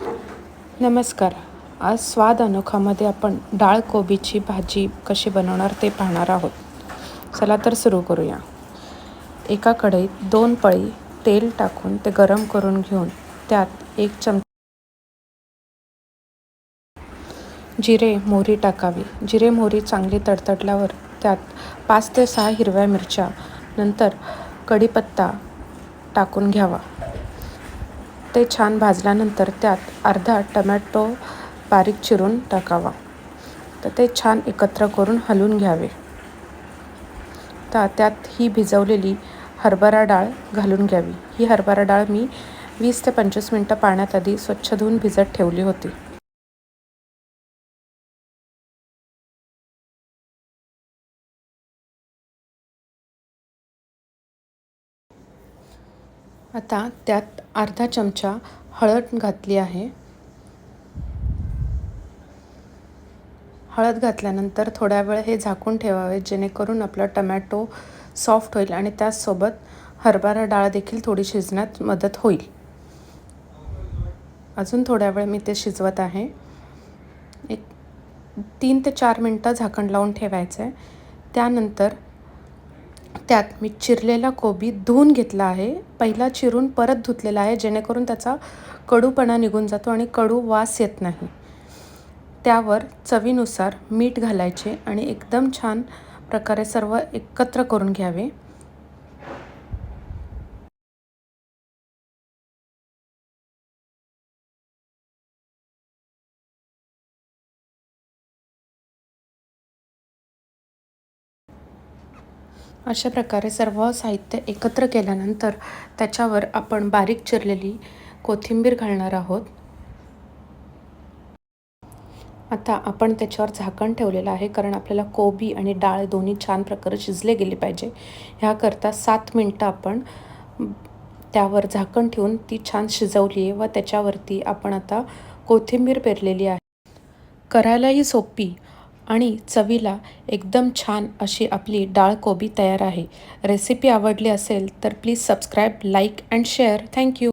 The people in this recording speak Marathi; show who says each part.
Speaker 1: नमस्कार. आज स्वाद अनोखामध्ये आपण डाळ कोबीची भाजी कशी बनवणार ते पाहणार आहोत. चला तर सुरू करूया. एका कढईत 2 पळी तेल टाकून ते गरम करून घेऊन त्यात 1 चमचा जिरे मोहरी टाकावी. जिरे मोहरी चांगली तडतडल्यावर त्यात 5 ते 6 हिरव्या मिरच्या, नंतर कढीपत्ता टाकून घ्यावा. ते छान भाजल्यानंतर त्यात अर्धा टोमॅटो बारीक चिरून टाकावा. तर ते छान एकत्र करून हलवून घ्यावे. तर त्यात ही भिजवलेली हरभरा डाळ घालून घ्यावी. ही हरभरा डाळ मी 20 ते 25 मिनटं पाण्यात आधी स्वच्छ धुवून भिजत ठेवली होती. आता त्यात अर्धा चमचा हळद घातली आहे. हळद घातल्यानंतर थोड्या वेळ हे झाकून ठेवावे, जेणेकरून आपला टमॅटो सॉफ्ट होईल आणि त्याचसोबत हरभरा डाळ देखील थोडी शिजण्यात मदत होईल. अजून थोड्या वेळ मी ते शिजवत आहे. 3 ते 4 मिनटं झाकण लावून ठेवायचं आहे. त्यानंतर त्यात मी चिरलेला कोबी धुवून घेतला आहे. पहिला चिरून परत धुतलेला आहे, जेणेकरून त्याचा कडूपणा निघून जातो आणि कडू वास येत नाही. त्यावर चवीनुसार मीठ घालायचे आणि एकदम छान प्रकारे सर्व एकत्र करून घ्यावे. अशा प्रकारे सर्व साहित्य एकत्र केल्यानंतर त्याच्यावर आपण बारीक चिरलेली कोथिंबीर घालणार आहोत. आता आपण त्याच्यावर झाकण ठेवलेलं आहे, कारण आपल्याला कोबी आणि डाळ दोन्ही छान प्रकारे शिजले गेले पाहिजे. ह्याकरता 7 मिनटं आपण त्यावर झाकण ठेवून ती छान शिजवली आहे व त्याच्यावरती आपण आता कोथिंबीर पेरलेली आहे. करायलाही सोपी आणि चवीला एकदम छान अशी आपली डाळ कोबी तयार आहे. रेसिपी आवडली असेल तर please subscribe, like and share. Thank you.